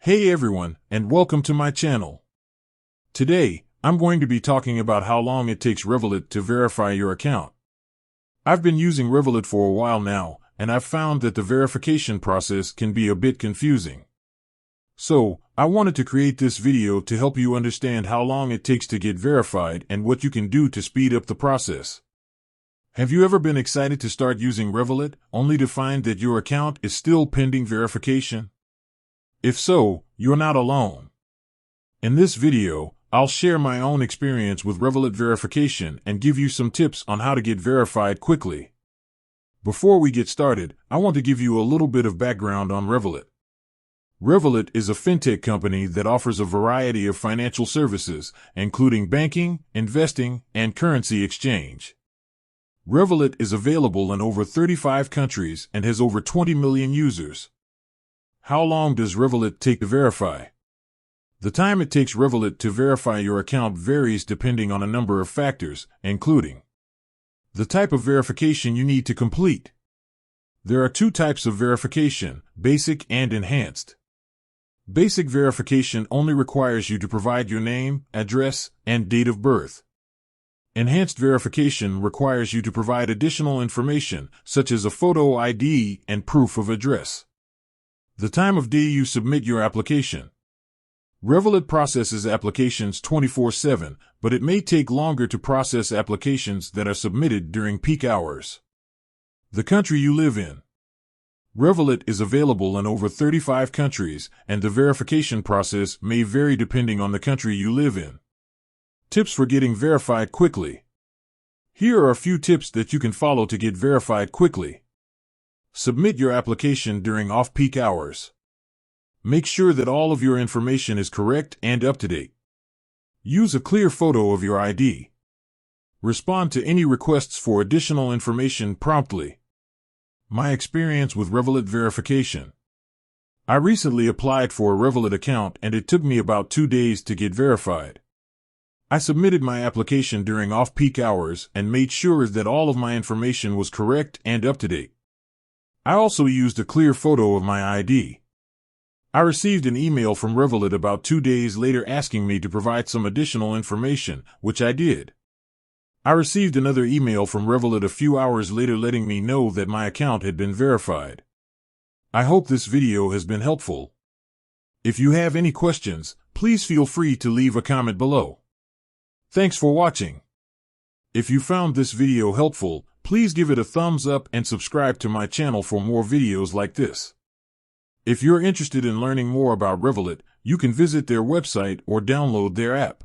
Hey everyone, and welcome to my channel. Today, I'm going to be talking about how long it takes Revolut to verify your account. I've been using Revolut for a while now, and I've found that the verification process can be a bit confusing. So, I wanted to create this video to help you understand how long it takes to get verified and what you can do to speed up the process. Have you ever been excited to start using Revolut, only to find that your account is still pending verification? If so, you're not alone. In this video, I'll share my own experience with Revolut verification and give you some tips on how to get verified quickly. Before we get started, I want to give you a little bit of background on Revolut. Revolut is a fintech company that offers a variety of financial services, including banking, investing, and currency exchange. Revolut is available in over 35 countries and has over 20 million users. How long does Revolut take to verify? The time it takes Revolut to verify your account varies depending on a number of factors, including the type of verification you need to complete. There are two types of verification, basic and enhanced. Basic verification only requires you to provide your name, address, and date of birth. Enhanced verification requires you to provide additional information, such as a photo ID and proof of address. The time of day you submit your application. Revolut processes applications 24/7, but it may take longer to process applications that are submitted during peak hours. The country you live in. Revolut is available in over 35 countries, and the verification process may vary depending on the country you live in. Tips for getting verified quickly. Here are a few tips that you can follow to get verified quickly. Submit your application during off-peak hours. Make sure that all of your information is correct and up to date. Use a clear photo of your ID. Respond to any requests for additional information promptly. My experience with Revolut verification. I recently applied for a Revolut account and it took me about 2 days to get verified. I submitted my application during off-peak hours and made sure that all of my information was correct and up to date. I also used a clear photo of my ID. I received an email from Revolut about 2 days later asking me to provide some additional information, which I did. I received another email from Revolut a few hours later letting me know that my account had been verified. I hope this video has been helpful. If you have any questions, please feel free to leave a comment below. Thanks for watching. If you found this video helpful, please give it a thumbs up and subscribe to my channel for more videos like this. If you're interested in learning more about Revolut, you can visit their website or download their app.